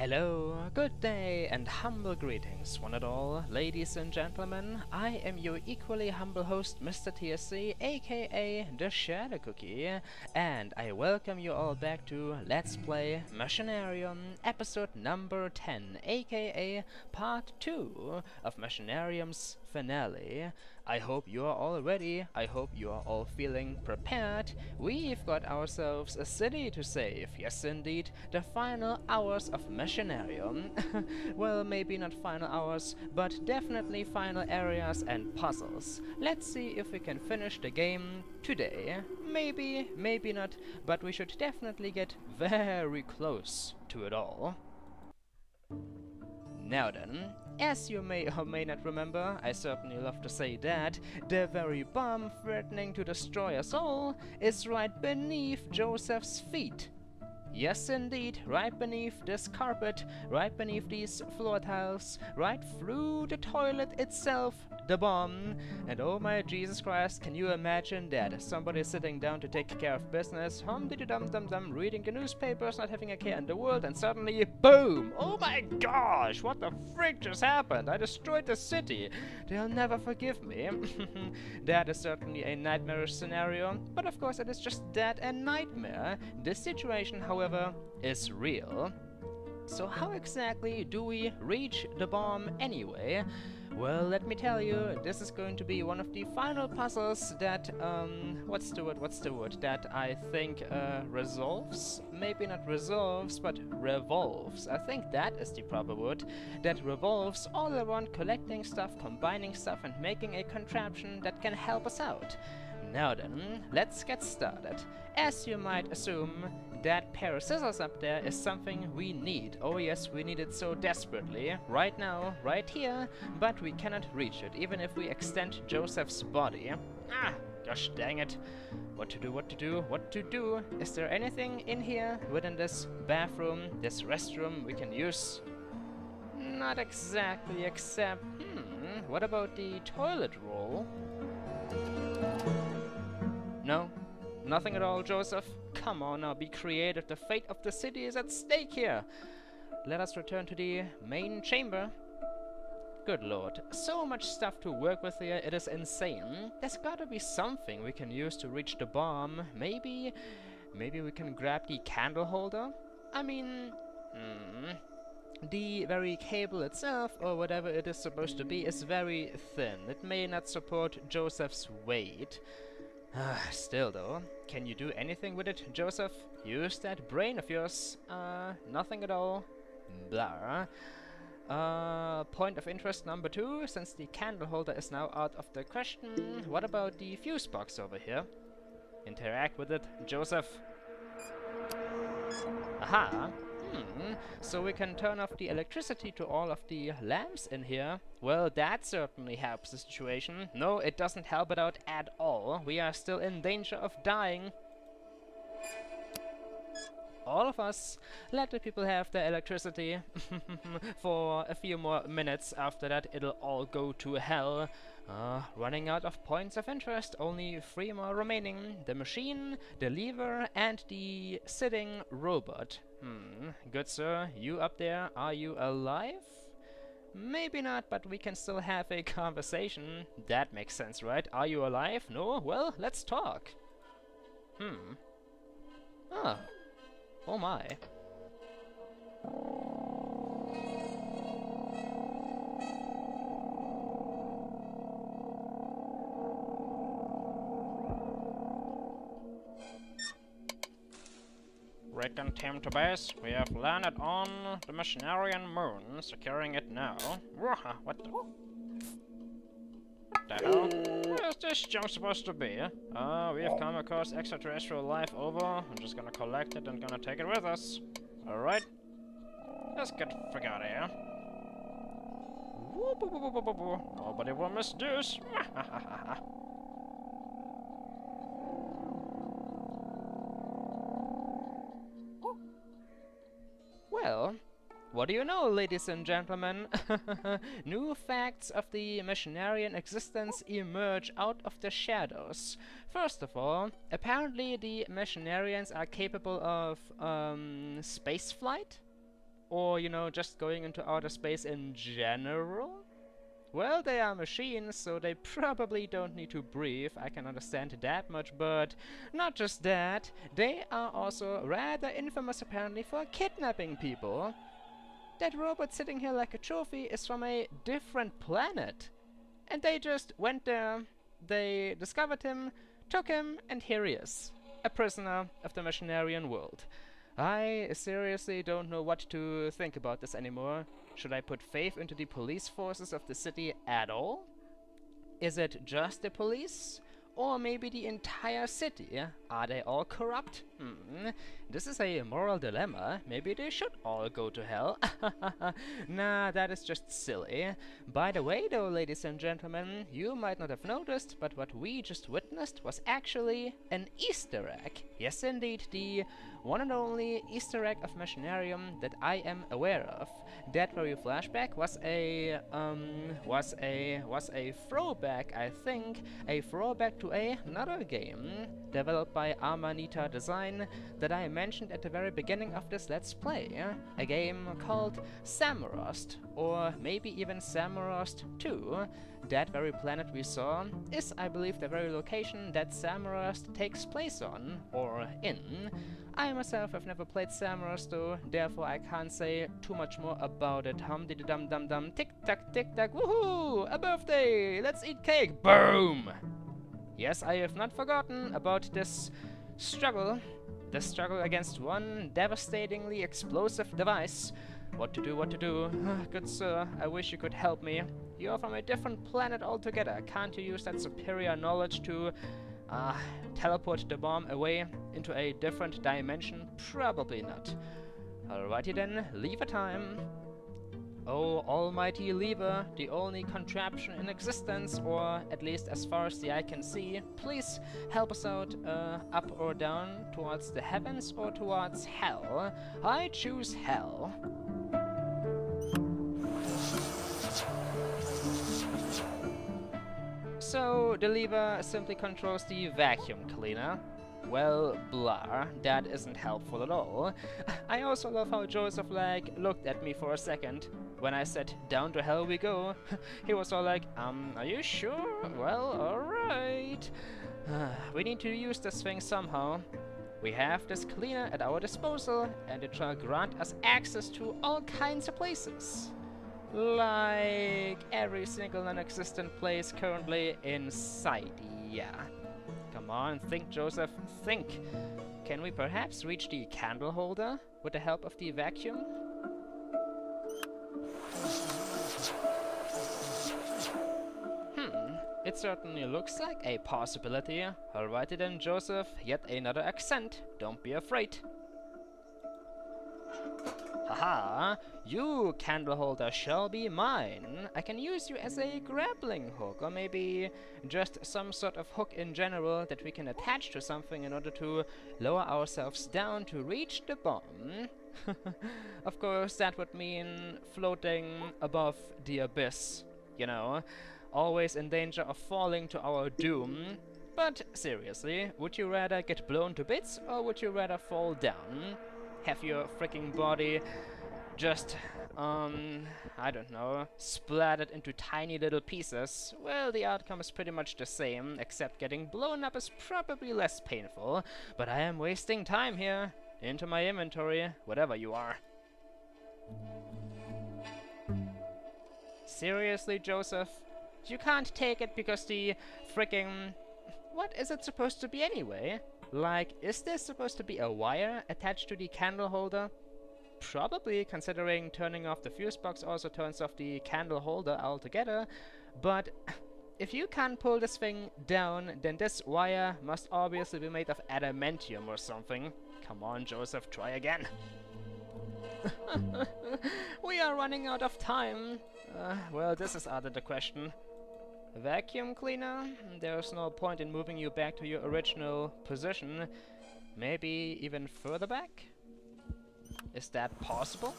Hello, good day, and humble greetings, one and all, ladies and gentlemen. I am your equally humble host, Mr. TSC, aka TheShadowCookie, and I welcome you all back to Let's Play Machinarium, episode number 10, aka part 2 of Machinarium's finale. I hope you are all ready, I hope you are all feeling prepared. We've got ourselves a city to save, yes indeed, the final hours of Machinarium. Well, maybe not final hours, but definitely final areas and puzzles. Let's see if we can finish the game today. Maybe, maybe not, but we should definitely get very close to it all. Now then, as you may or may not remember, I certainly love to say that, the very bomb threatening to destroy us all is right beneath Josef's feet. Yes indeed, right beneath this carpet, right beneath these floor tiles, right through the toilet itself, the bomb. And oh my Jesus Christ, can you imagine that? Somebody sitting down to take care of business, hum-diddy-dum-dum-dum, reading the newspapers, not having a care in the world, and suddenly, boom! Oh my gosh, what the frick just happened? I destroyed the city. They'll never forgive me. That is certainly a nightmarish scenario, but of course it is just that, a nightmare. This situation, however, is real. So how exactly do we reach the bomb anyway? Well, let me tell you, this is going to be one of the final puzzles that, what's the word, that I think, resolves? Maybe not resolves, but revolves. I think that is the proper word. That revolves all around collecting stuff, combining stuff, and making a contraption that can help us out. Now then, let's get started. As you might assume, that pair of scissors up there is something we need. Oh yes, we need it so desperately. Right now, right here, but we cannot reach it, even if we extend Josef's body. Ah, gosh dang it. What to do, what to do, what to do? Is there anything in here, within this bathroom, this restroom we can use? Not exactly, except, what about the toilet roll? No? Nothing at all, Joseph? Come on now, be creative. The fate of the city is at stake here. Let us return to the main chamber. Good lord, so much stuff to work with here, it is insane. There's gotta be something we can use to reach the bomb. Maybe we can grab the candle holder? I mean, the very cable itself, or whatever it is supposed to be, is very thin. It may not support Joseph's weight. Still though, can you do anything with it, Joseph? Use that brain of yours. Nothing at all. Blah. Point of interest number 2, since the candle holder is now out of the question, what about the fuse box over here? Interact with it, Joseph. Aha! So we can turn off the electricity to all of the lamps in here. Well, that certainly helps the situation. No, it doesn't help it out at all. We are still in danger of dying. All of us. Let the people have their electricity for a few more minutes. After that, it'll all go to hell. Running out of points of interest, only 3 more remaining. The machine, the lever, and the sitting robot. Good sir, you up there, are you alive? Maybe not, but we can still have a conversation. That makes sense, right? Are you alive? No? Well, let's talk. Ah. Oh my. Reckon Tim to base, we have landed on the Machinarium moon, securing it now. What the hell? Where is this junk supposed to be? We have come across extraterrestrial life over. I'm just gonna collect it and gonna take it with us. Alright. Let's get the frick out of here. Nobody will miss this. Well, what do you know, ladies and gentlemen? New facts of the Machinarium existence emerge out of the shadows. First of all, apparently the Machinarians are capable of spaceflight? Or, you know, just going into outer space in general? Well, they are machines, so they probably don't need to breathe, I can understand that much, but not just that, they are also rather infamous apparently for kidnapping people. That robot sitting here like a trophy is from a different planet. And they just went there, they discovered him, took him, and here he is. A prisoner of the Machinarium world. I seriously don't know what to think about this anymore. Should I put faith into the police forces of the city at all? Is it just the police? Or maybe the entire city? Are they all corrupt? This is a moral dilemma. Maybe they should all go to hell. Nah, that is just silly. By the way though, ladies and gentlemen, you might not have noticed, but what we just witnessed was actually an Easter egg. Yes indeed, the one and only Easter egg of Machinarium that I am aware of. That very flashback was a throwback, I think, a throwback to another game developed by Amanita Design that I mentioned at the very beginning of this Let's Play. A game called Samorost, or maybe even Samorost 2. That very planet we saw is, I believe, the very location that Samorost takes place on, or in. I myself have never played Samorost though, therefore I can't say too much more about it. Hum-diddy-dum-dum-dum, tick-tack, tick-tack, woohoo! A birthday! Let's eat cake! Boom! Yes, I have not forgotten about this struggle. The struggle against one devastatingly explosive device. What to do, what to do? Good sir, I wish you could help me. You're from a different planet altogether. Can't you use that superior knowledge to teleport the bomb away into a different dimension? Probably not. Alrighty then, lever time. Oh, almighty lever, the only contraption in existence, or at least as far as the eye can see, please help us out, up or down, towards the heavens or towards hell. I choose hell. So, the lever simply controls the vacuum cleaner. Well, blah, that isn't helpful at all. I also love how Josef, looked at me for a second. When I said, down to hell we go, he was all like, are you sure? Well, alright. We need to use this thing somehow. We have this cleaner at our disposal, and it shall grant us access to all kinds of places. Like every single non-existent place currently inside, yeah. Come on, think, Josef, think. Can we perhaps reach the candle holder with the help of the vacuum? It certainly looks like a possibility. Alrighty then, Josef, yet another accent. Don't be afraid. Haha, you candle holder shall be mine. I can use you as a grappling hook, or maybe just some sort of hook in general that we can attach to something in order to lower ourselves down to reach the bomb. Of course, that would mean floating above the abyss, you know, always in danger of falling to our doom. But seriously, would you rather get blown to bits, or would you rather fall down? Have your freaking body just, I don't know, splattered into tiny little pieces? Well, the outcome is pretty much the same, except getting blown up is probably less painful. But I am wasting time here. Into my inventory, whatever you are. Seriously, Josef? You can't take it because the freaking... What is it supposed to be anyway? Like, is this supposed to be a wire attached to the candle holder? Probably, considering turning off the fuse box also turns off the candle holder altogether. But if you can't pull this thing down, then this wire must obviously be made of adamantium or something. Come on, Josef, try again. We are running out of time. Well, this is out of the question. Vacuum cleaner? There's no point in moving you back to your original position. Maybe even further back? Is that possible?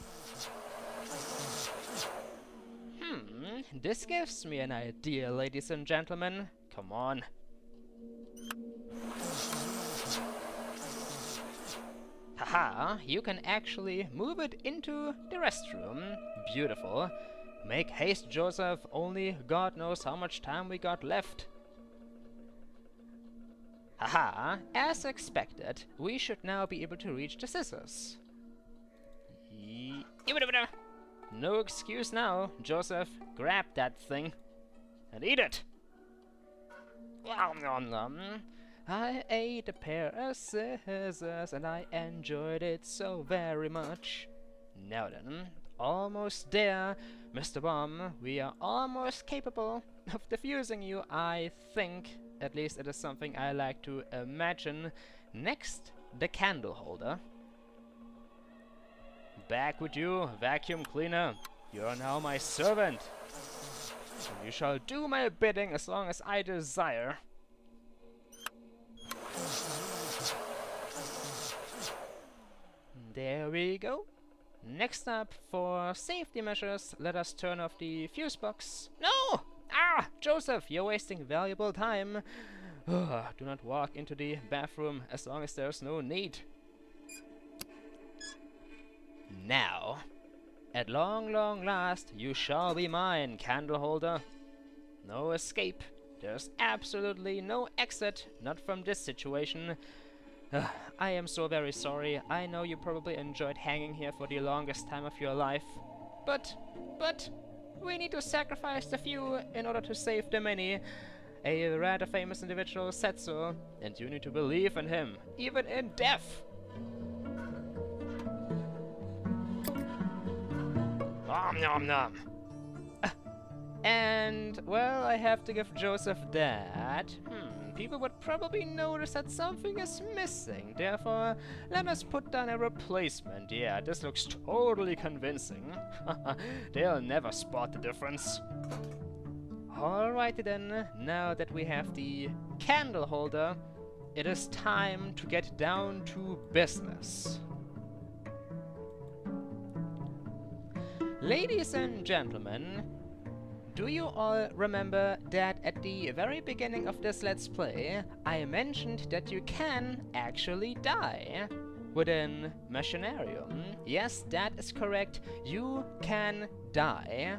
This gives me an idea, ladies and gentlemen. Come on. Haha! Haha, you can actually move it into the restroom. Beautiful. Make haste, Joseph. Only God knows how much time we got left. Haha, as expected, we should now be able to reach the scissors. No excuse now, Joseph. Grab that thing and eat it. I ate a pair of scissors and I enjoyed it so very much. Now then, almost there, Mr. Bomb. We are almost capable of defusing you, I think. At least it is something I like to imagine. Next, the candle holder. Back with you, vacuum cleaner. You are now my servant. You shall do my bidding as long as I desire. There we go. Next up, for safety measures, let us turn off the fuse box. No! Ah! Joseph, you're wasting valuable time. Do not walk into the bathroom as long as there's no need. Now, at long, long last, you shall be mine, candle holder. No escape. There's absolutely no exit, not from this situation. I am so very sorry. I know you probably enjoyed hanging here for the longest time of your life. But, we need to sacrifice the few in order to save the many. A rather famous individual said so, and you need to believe in him, even in death. Nom nom nom. And, well, I have to give Joseph that. People would probably notice that something is missing. Therefore, let us put down a replacement. Yeah, this looks totally convincing. They'll never spot the difference. Alrighty then, now that we have the candle holder, it is time to get down to business. Ladies and gentlemen, do you all remember that at the very beginning of this Let's Play, I mentioned that you can actually die within Machinarium? Yes, that is correct. You can die.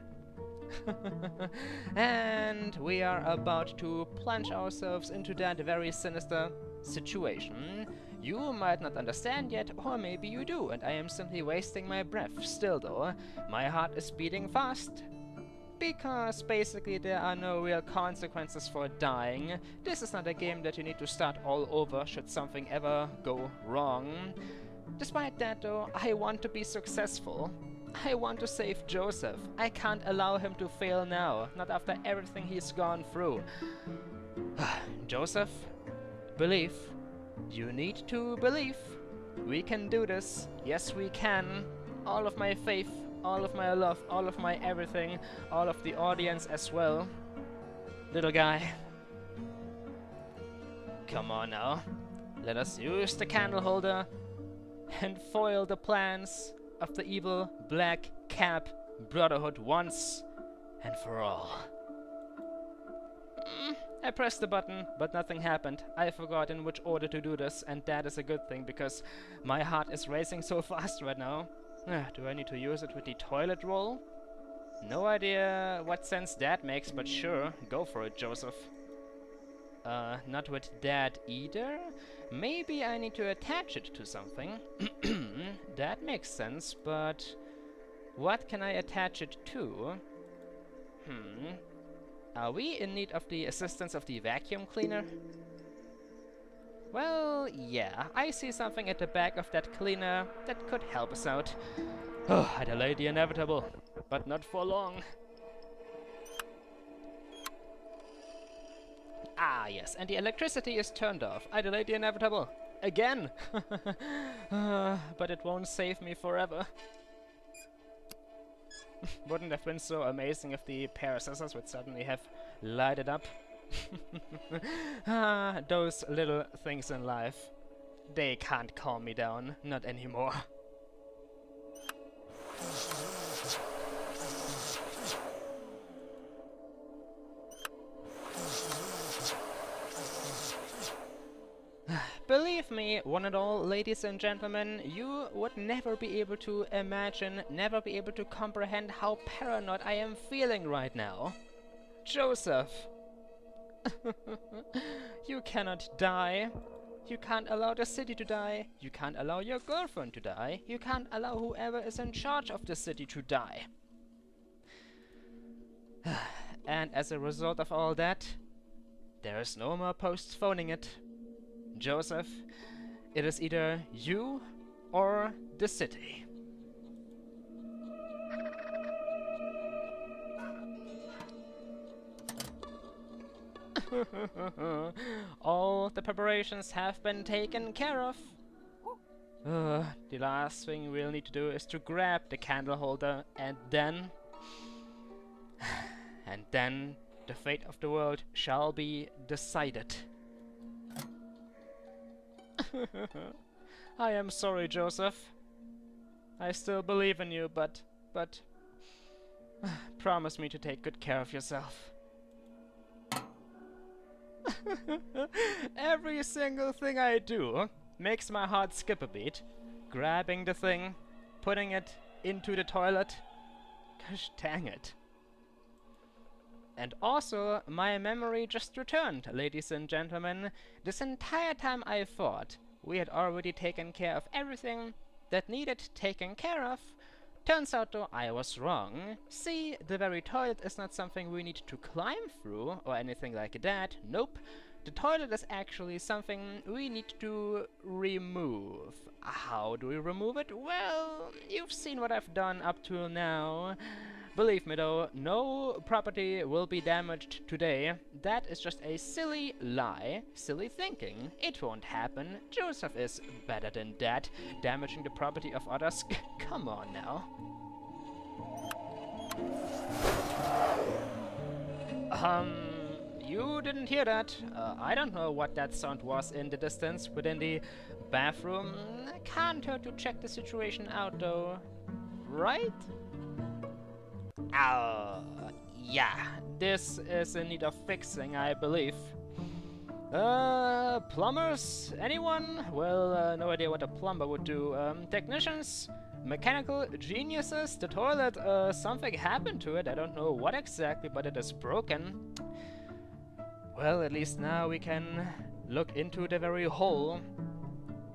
And we are about to plunge ourselves into that very sinister situation. You might not understand yet, or maybe you do, and I am simply wasting my breath. Still though, my heart is beating fast. Because basically there are no real consequences for dying. This is not a game that you need to start all over should something ever go wrong. Despite that though, I want to be successful. I want to save Joseph. I can't allow him to fail now, not after everything he's gone through. Joseph, believe. You need to believe. We can do this. Yes, we can. All of my faith, all of my love, all of my everything, all of the audience as well. Little guy. Come on now. Let us use the candle holder and foil the plans of the evil Black Cap Brotherhood once and for all. I pressed the button, but nothing happened. I forgot in which order to do this, and that is a good thing, because my heart is racing so fast right now. Do I need to use it with the toilet roll? No idea what sense that makes, but sure, go for it, Joseph. Not with that either? Maybe I need to attach it to something. That makes sense, but what can I attach it to? Are we in need of the assistance of the vacuum cleaner? Well, yeah, I see something at the back of that cleaner that could help us out. Oh, I delayed the inevitable, but not for long. Ah, yes, and the electricity is turned off. I delayed the inevitable. Again! But it won't save me forever. Wouldn't have been so amazing if the pair of scissors would suddenly have lighted up. Those little things in life. They can't calm me down. Not anymore. Believe believe me, one and all, ladies and gentlemen, you would never be able to imagine, never be able to comprehend how paranoid I am feeling right now. Josef! You cannot die. You can't allow the city to die. You can't allow your girlfriend to die. You can't allow whoever is in charge of the city to die. And as a result of all that, there is no more postponing it. Josef, it is either you or the city. All the preparations have been taken care of. The last thing we'll need to do is to grab the candle holder, and then the fate of the world shall be decided. I am sorry, Josef. I still believe in you, but promise me to take good care of yourself. Every single thing I do makes my heart skip a beat. Grabbing the thing, putting it into the toilet. Gosh dang it. And also, my memory just returned, ladies and gentlemen. This entire time I thought we had already taken care of everything that needed taken care of. Turns out though, I was wrong. See, the very toilet is not something we need to climb through or anything like that. Nope. The toilet is actually something we need to remove. How do we remove it? Well, you've seen what I've done up to now. Believe me though, no property will be damaged today. That is just a silly lie, silly thinking. It won't happen. Josef is better than that. Damaging the property of others. Come on now. You didn't hear that. I don't know what that sound was in the distance within the bathroom. Can't hurt to check the situation out though. Right? Yeah, this is in need of fixing, I believe. Plumbers? Anyone? Well, no idea what a plumber would do. Technicians? Mechanical geniuses? The toilet, something happened to it. I don't know what exactly, but it is broken. Well, at least now we can look into the very hole.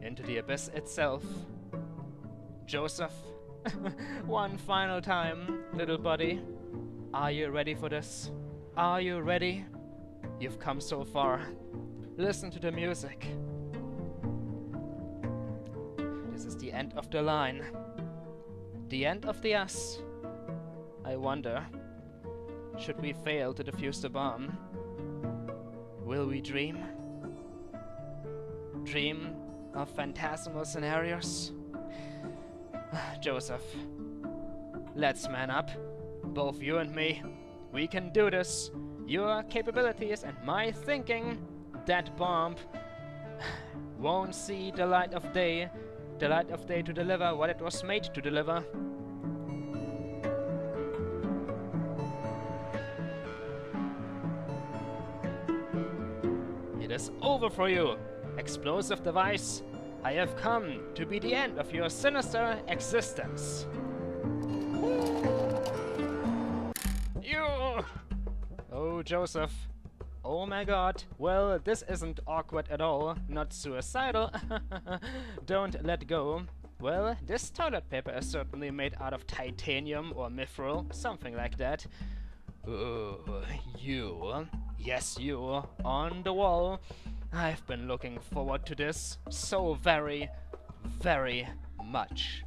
Into the abyss itself. Josef. One final time, little buddy. Are you ready for this? Are you ready? You've come so far. Listen to the music. This is the end of the line. The end of the us. I wonder, should we fail to defuse the bomb? Will we dream? Dream of phantasmal scenarios? Josef, let's man up. Both you and me. We can do this. Your capabilities and my thinking. That bomb won't see the light of day. The light of day to deliver what it was made to deliver. It is over for you, explosive device. I have come to be the end of your sinister existence. You! Oh, Josef. Oh my god. Well, this isn't awkward at all. Not suicidal. Don't let go. Well, this toilet paper is certainly made out of titanium or mithril, something like that. You. Yes, you. On the wall. I've been looking forward to this so very, very much.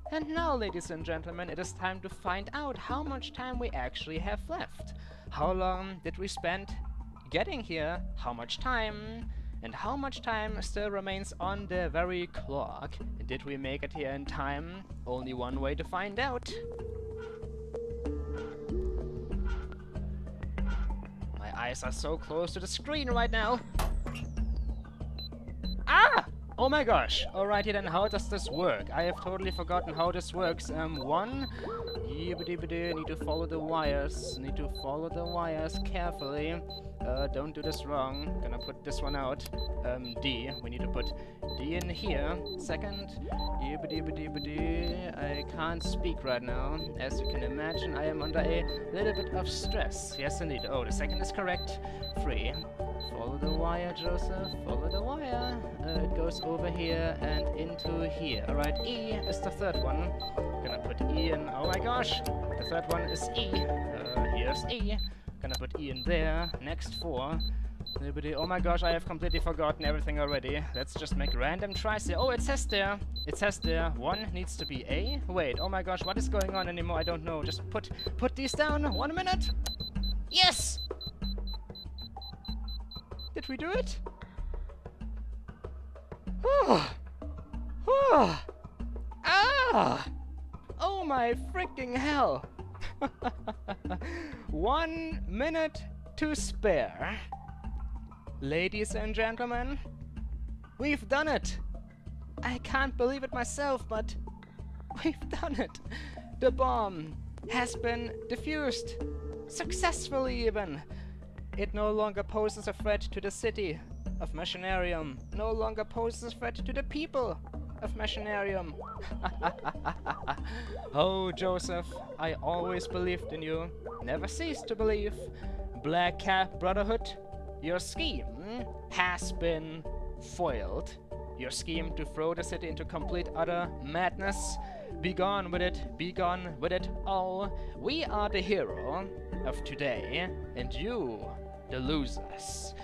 And now, ladies and gentlemen, it is time to find out how much time we actually have left. How long did we spend getting here? How much time? And how much time still remains on the very clock? Did we make it here in time? Only one way to find out. My eyes are so close to the screen right now. Ah! Oh my gosh! Alrighty then, how does this work? I have totally forgotten how this works. One... Need to follow the wires. Need to follow the wires carefully. Don't do this wrong. Gonna put this one out. D. We need to put D in here. Second. I can't speak right now. As you can imagine, I am under a little bit of stress. Yes, indeed. Oh, the second is correct. 3. Follow the wire, Joseph. Follow the wire. It goes over here and into here. Alright, E is the third one. Gonna put E in. Oh my gosh! The third one is E. Here's E. Gonna put E in there. Next 4. Oh my gosh, I have completely forgotten everything already. Let's just make random tries here. Oh, it says there. It says there. 1 needs to be A. Wait, oh my gosh, what is going on anymore? I don't know. Just put these down. 1 minute. Yes! Did we do it? Oh! Oh! Ah! Oh my freaking hell! 1 minute to spare. Ladies and gentlemen, we've done it! I can't believe it myself, but we've done it! The bomb has been defused! Successfully even! It no longer poses a threat to the city of Machinarium. No longer poses a threat to the people of Machinarium. Oh, Joseph, I always believed in you. Never ceased to believe. Black Cap Brotherhood, your scheme has been foiled. Your scheme to throw the city into complete utter madness. Be gone with it. Be gone with it all. We are the hero of today, and you, the losers.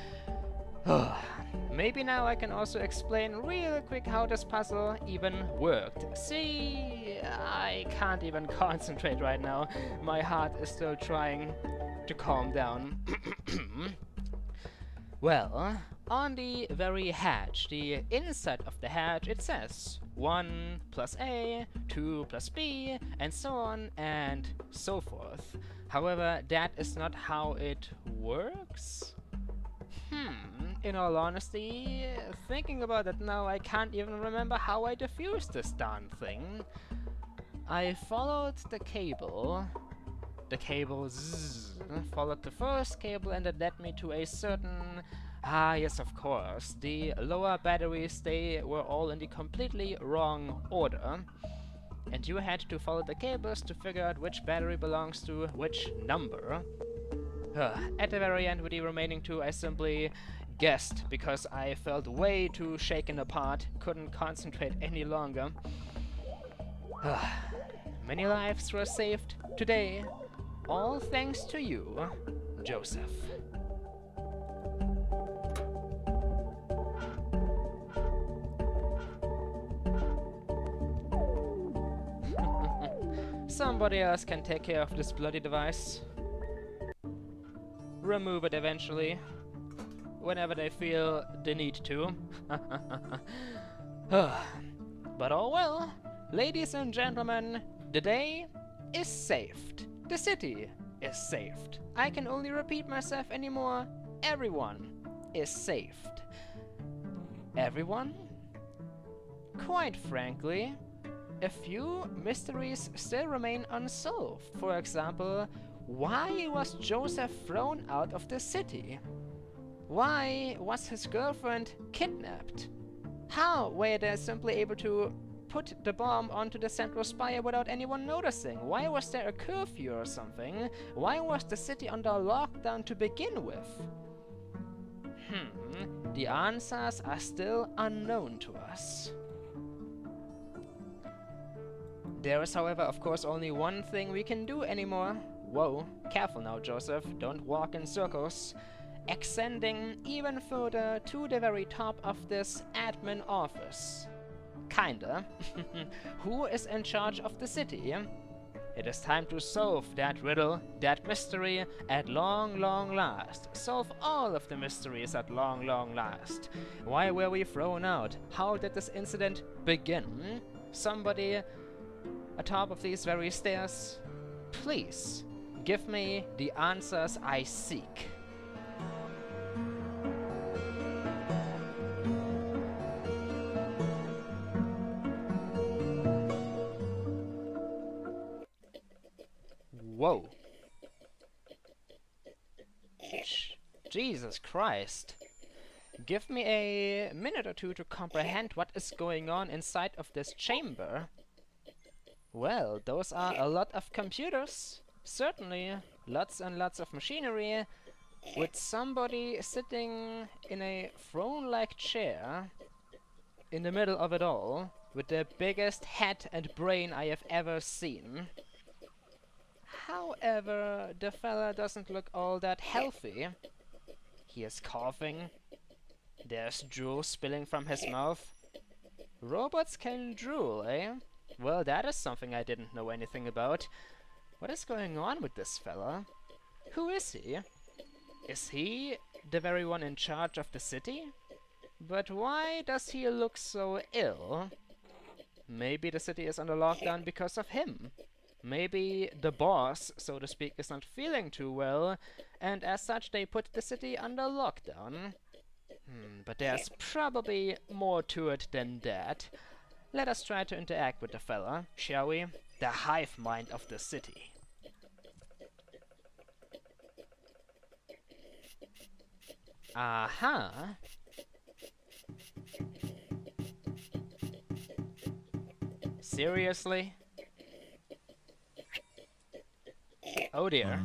Maybe now I can also explain real quick how this puzzle even worked. See, I can't even concentrate right now. My heart is still trying to calm down. Well, on the very hatch, the inside of the hatch, it says 1 plus A, 2 plus B, and so on and so forth. However, that is not how it works. In all honesty, thinking about it now, I can't even remember how I defused this darn thing. I followed the cable. The cable followed the first cable, and it led me to a certain... Ah, yes, of course. The lower batteries, they were all in the completely wrong order. And you had to follow the cables to figure out which battery belongs to which number. At the very end, with the remaining 2, I simply guessed because I felt way too shaken apart, couldn't concentrate any longer. Many lives were saved today, all thanks to you, Joseph. Somebody else can take care of this bloody device. Remove it eventually, whenever they feel the need to. But oh well, ladies and gentlemen, the day is saved. The city is saved. I can only repeat myself anymore. Everyone is saved. Everyone? Quite frankly, a few mysteries still remain unsolved. For example, why was Joseph thrown out of the city? Why was his girlfriend kidnapped? How were they simply able to put the bomb onto the central spire without anyone noticing? Why was there a curfew or something? Why was the city under lockdown to begin with? The answers are still unknown to us. There is, however, of course, only one thing we can do anymore. Whoa, careful now, Joseph, don't walk in circles. Extending even further to the very top of this admin office. Kinda. Who is in charge of the city? It is time to solve that riddle, that mystery, at long, long last. Solve all of the mysteries at long, long last. Why were we thrown out? How did this incident begin? Somebody atop of these very stairs, please give me the answers I seek. Whoa. Jesus Christ. Give me a minute or two to comprehend what is going on inside of this chamber. Well, those are a lot of computers. Certainly, lots and lots of machinery, with somebody sitting in a throne-like chair in the middle of it all, with the biggest head and brain I have ever seen. However, the fella doesn't look all that healthy. He is coughing. There's drool spilling from his mouth. Robots can drool, eh? Well, that is something I didn't know anything about. What is going on with this fella? Who is he? Is he the very one in charge of the city? But why does he look so ill? Maybe the city is under lockdown because of him. Maybe the boss, so to speak, is not feeling too well, and as such they put the city under lockdown. But there's probably more to it than that. Let us try to interact with the fella, shall we? The hive mind of the city. Aha! Seriously? Oh dear.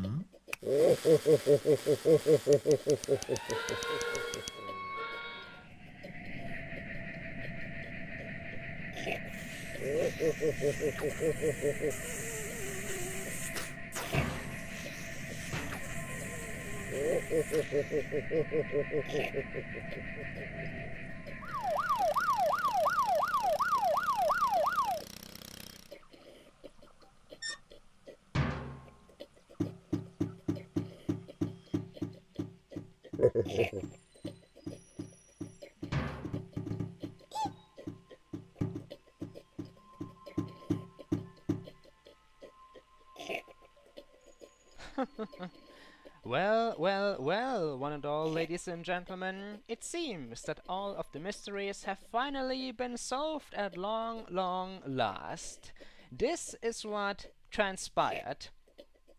Well, one and all, ladies and gentlemen, it seems that all of the mysteries have finally been solved at long last. This is what transpired.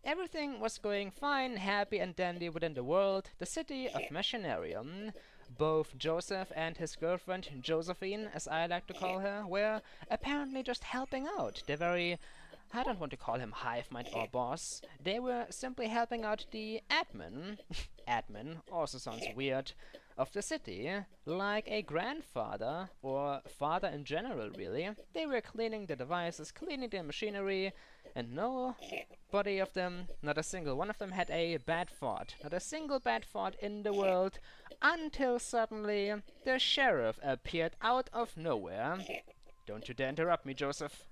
Everything was going fine, happy and dandy within the world, the city of Machinarium. Both Joseph and his girlfriend, Josephine, as I like to call her, were apparently just helping out. They're very... I don't want to call him hive mind or boss. They were simply helping out the admin. Admin also sounds weird. Of the city, like a grandfather, or father in general really. They were cleaning the devices, cleaning the machinery, and nobody of them, not a single one of them, had a bad thought. Not a single bad thought in the world, until suddenly the sheriff appeared out of nowhere. Don't you dare interrupt me, Joseph.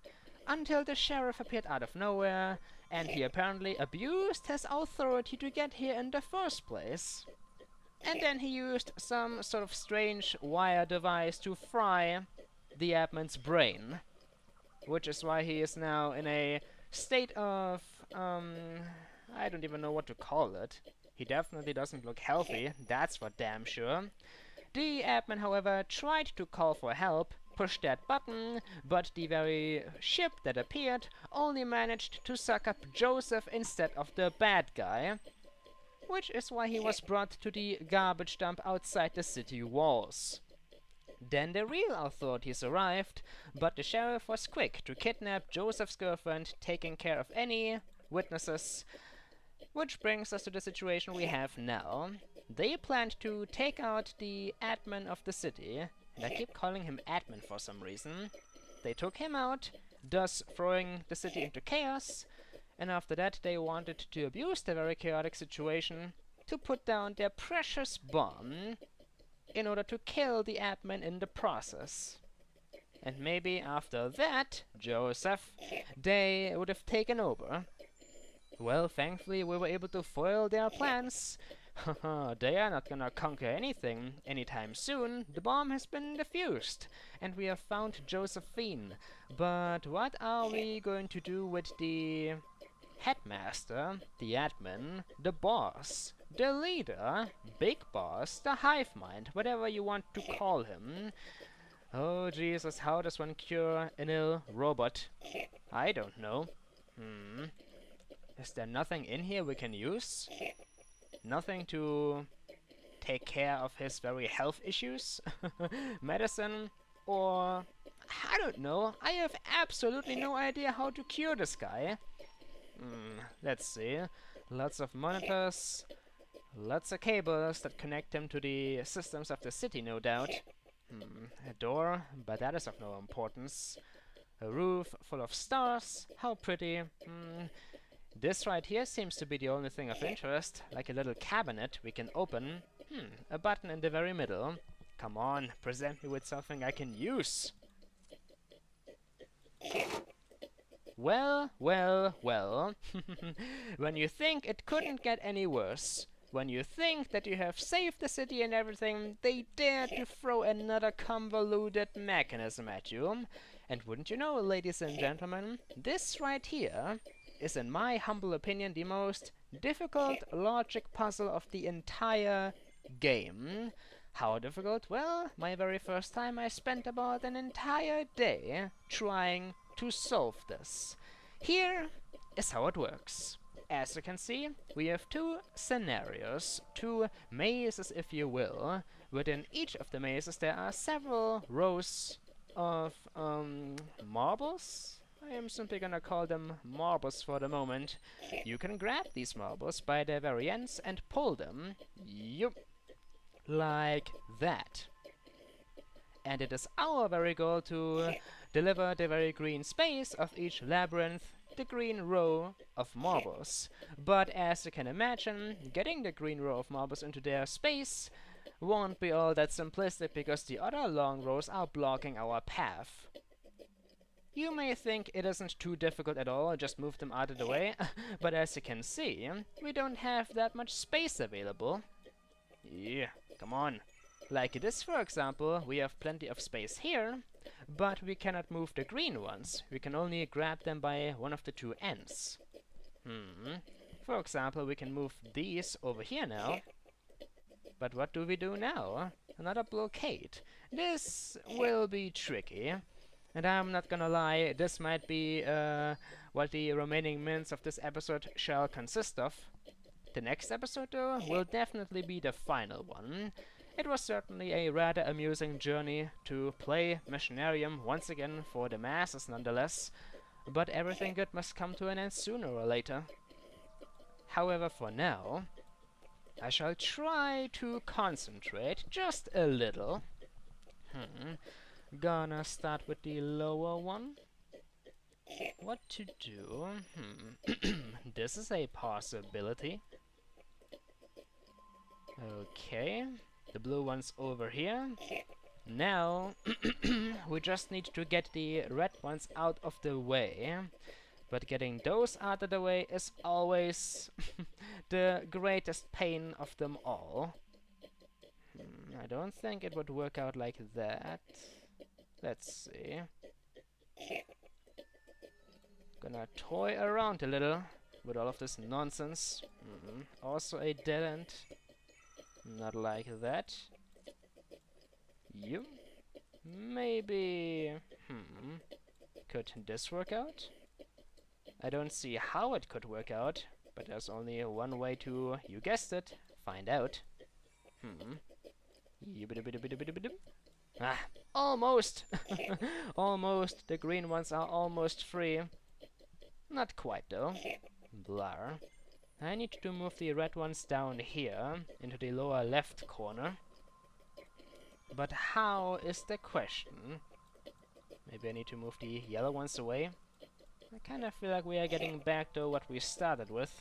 Until the sheriff appeared out of nowhere, and he apparently abused his authority to get here in the first place. And then he used some sort of strange wire device to fry the admin's brain. Which is why he is now in a state of, I don't even know what to call it. He definitely doesn't look healthy, that's for damn sure. The admin, however, tried to call for help, pushed that button, but the very ship that appeared only managed to suck up Joseph instead of the bad guy. Which is why he was brought to the garbage dump outside the city walls. Then the real authorities arrived, but the sheriff was quick to kidnap Joseph's girlfriend, taking care of any witnesses. Which brings us to the situation we have now. They planned to take out the admin of the city, and I keep calling him admin for some reason. They took him out, thus throwing the city into chaos, and after that they wanted to abuse the very chaotic situation to put down their precious bomb in order to kill the admin in the process. And maybe after that, Joseph, they would have taken over. Well, thankfully we were able to foil their plans. Haha, they are not gonna conquer anything anytime soon. The bomb has been defused, and we have found Josephine. But what are we going to do with the headmaster, the admin, the boss, the leader, big boss, the hive mind, whatever you want to call him? Oh Jesus, how does one cure an ill robot? I don't know. Is there nothing in here we can use? Nothing to take care of his very health issues? Medicine? Or... I don't know. I have absolutely no idea how to cure this guy. Let's see. Lots of monitors. Lots of cables that connect him to the systems of the city, no doubt. A door, but that is of no importance. A roof full of stars. How pretty. This right here seems to be the only thing of interest, like a little cabinet we can open. A button in the very middle. Come on, present me with something I can use. Well, well, well. When you think it couldn't get any worse, when you think that you have saved the city and everything, they dare to throw another convoluted mechanism at you. And wouldn't you know, ladies and gentlemen, this right here is, in my humble opinion, the most difficult logic puzzle of the entire game. How difficult? Well, my very first time I spent about an entire day trying to solve this. Here is how it works. As you can see, we have two scenarios, two mazes if you will. Within each of the mazes there are several rows of marbles. I am simply gonna call them marbles for the moment. You can grab these marbles by their very ends and pull them. Yup. Like that. And it is our very goal to deliver the very green space of each labyrinth, the green row of marbles. But as you can imagine, getting the green row of marbles into their space won't be all that simplistic because the other long rows are blocking our path. You may think it isn't too difficult at all, just move them out of the way, but as you can see, we don't have that much space available. Yeah, come on. Like this, for example, we have plenty of space here, but we cannot move the green ones. We can only grab them by one of the two ends. For example, we can move these over here now. But what do we do now? Another blockade. This will be tricky. And I'm not gonna lie, this might be what the remaining minutes of this episode shall consist of. The next episode, though, will definitely be the final one. It was certainly a rather amusing journey to play Machinarium once again for the masses nonetheless, but everything good must come to an end sooner or later. However, for now, I shall try to concentrate just a little. Gonna start with the lower one. What to do? This is a possibility. Okay, the blue one's over here. Now, we just need to get the red ones out of the way. But getting those out of the way is always the greatest pain of them all. I don't think it would work out like that. Let's see. Gonna toy around a little with all of this nonsense. Also a dead end. Not like that. You? Maybe... Could this work out? I don't see how it could work out, but there's only one way to, you guessed it, find out. Ah, almost! Almost. The green ones are almost free. Not quite though. Blur. I need to move the red ones down here, into the lower left corner. But how is the question? Maybe I need to move the yellow ones away. I kind of feel like we are getting back to what we started with.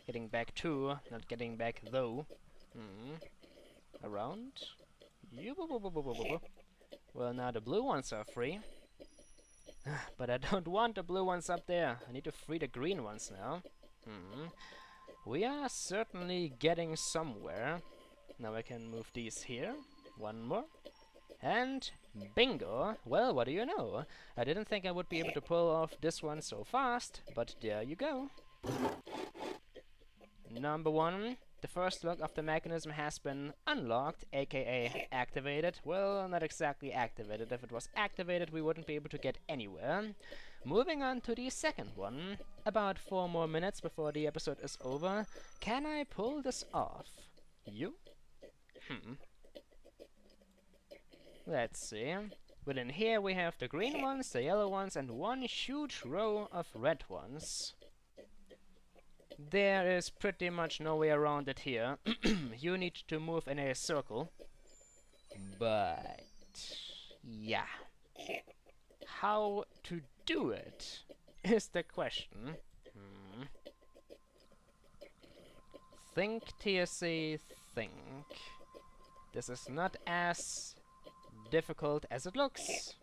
Getting back to, not getting back though. Around. Well, now the blue ones are free. But I don't want the blue ones up there. I need to free the green ones now. We are certainly getting somewhere. Now I can move these here. One more. And bingo! Well, what do you know? I didn't think I would be able to pull off this one so fast, but there you go. Number one. The first lock of the mechanism has been unlocked, aka activated. Well, not exactly activated. If it was activated, we wouldn't be able to get anywhere. moving on to the second one. About 4 more minutes before the episode is over. Can I pull this off? You? Let's see. Within here we have the green ones, the yellow ones, and one huge row of red ones. There is pretty much no way around it here. You need to move in a circle. But yeah. How to do it is the question. Think, TSC, think. This is not as difficult as it looks.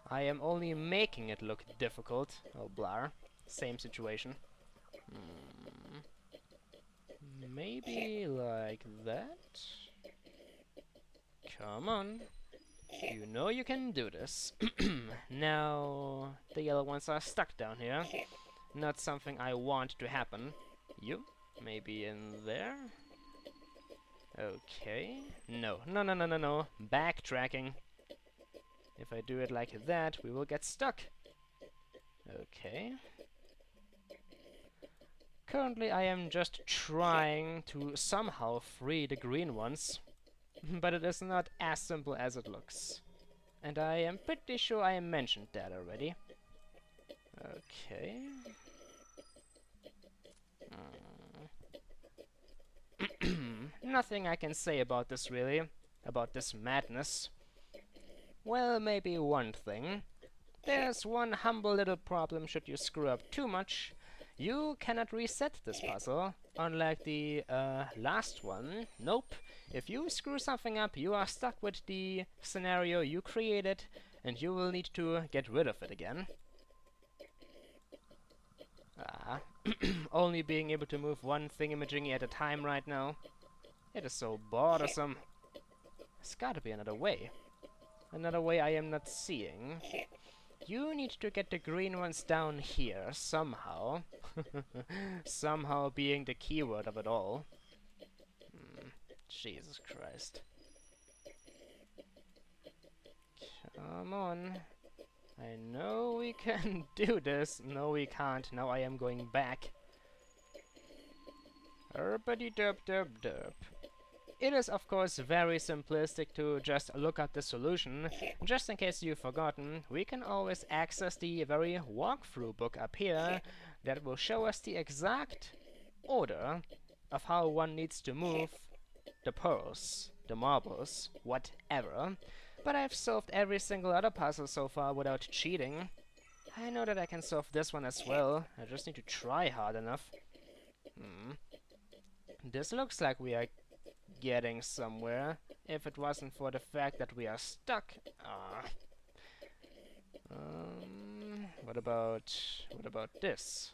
I am only making it look difficult. Oh, blar. Same situation. Maybe like that? Come on. You know you can do this. Now, the yellow ones are stuck down here. Not something I want to happen. You? Maybe in there? Okay. No. No, no, no, no, no. Backtracking. If I do it like that, we will get stuck. Okay. Currently, I am just trying to somehow free the green ones. But it is not as simple as it looks. And I am pretty sure I mentioned that already. Okay. Nothing I can say about this really. About this madness. Well, maybe one thing. There's one humble little problem should you screw up too much. You cannot reset this puzzle, unlike the last one. Nope. If you screw something up, you are stuck with the scenario you created, and you will need to get rid of it again. Only being able to move one thingamajiggy at a time right now. It is so bothersome. There's gotta be another way. Another way I am not seeing. You need to get the green ones down here, somehow. Somehow being the keyword of it all. Jesus Christ. Come on. I know we can do this. No, we can't. Now I am going back. Herpity derp derp derp. It is of course very simplistic to just look at the solution. Just in case you've forgotten, we can always access the very walkthrough book up here that will show us the exact order of how one needs to move the pearls, the marbles, whatever. But I've solved every single other puzzle so far without cheating. I know that I can solve this one as well. I just need to try hard enough. This looks like we are getting somewhere, if it wasn't for the fact that we are stuck. What about this?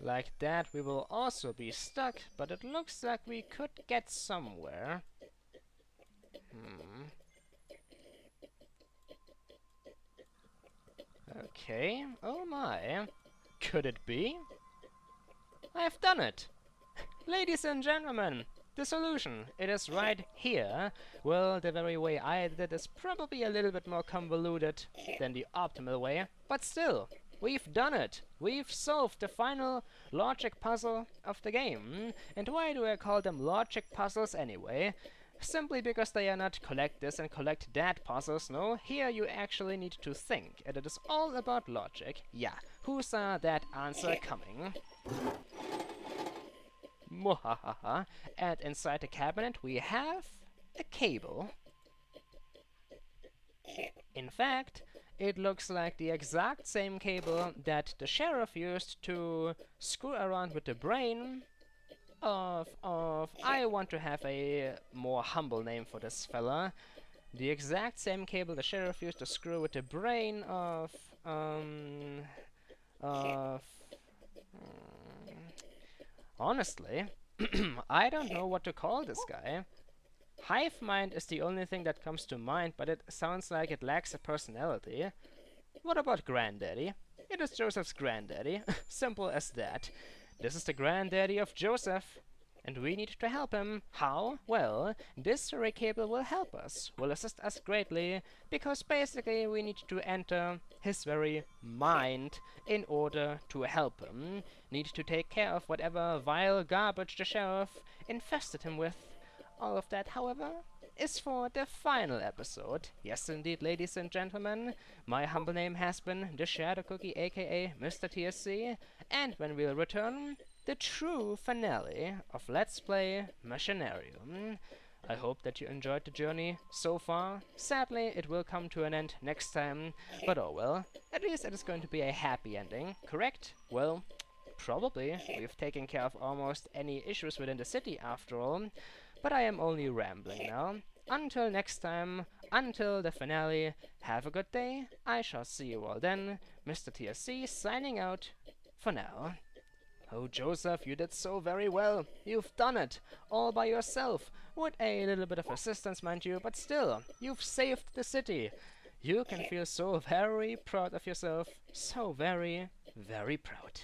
Like that we will also be stuck, but it looks like we could get somewhere. Okay, oh my. Could it be? I've done it! Ladies and gentlemen, the solution, it is right here. Well, the very way I did it is probably a little bit more convoluted than the optimal way, but still, we've done it. We've solved the final logic puzzle of the game. And why do I call them logic puzzles anyway? Simply because they are not collect this and collect that puzzles, no. Here you actually need to think, and it is all about logic. Yeah, who saw that answer coming? Mwahaha. And inside the cabinet we have a cable. In fact, it looks like the exact same cable that the sheriff used to screw around with the brain of I want to have a more humble name for this fella. The exact same cable the sheriff used to screw with the brain of honestly, I don't know what to call this guy. Hive mind is the only thing that comes to mind, but it sounds like it lacks a personality. What about Granddaddy? It is Joseph's granddaddy. Simple as that. This is the granddaddy of Joseph. and we need to help him. How? Well, this cable will help us, will assist us greatly, because basically we need to enter his very mind in order to help him. Need to take care of whatever vile garbage the sheriff infested him with. All of that, however, is for the final episode. Yes, indeed, ladies and gentlemen, my humble name has been TheShadowCookie, aka Mr. TSC, and when we'll return, the true finale of Let's Play Machinarium. I hope that you enjoyed the journey so far. Sadly, it will come to an end next time, but oh well. At least it is going to be a happy ending, correct? Well, probably. We've taken care of almost any issues within the city after all. But I am only rambling now. Until next time, until the finale, have a good day. I shall see you all then. Mr. TSC signing out for now. Oh, Joseph, you did so very well. You've done it, all by yourself, with a little bit of assistance, mind you, but still, you've saved the city. You can feel so very proud of yourself, so very, very proud.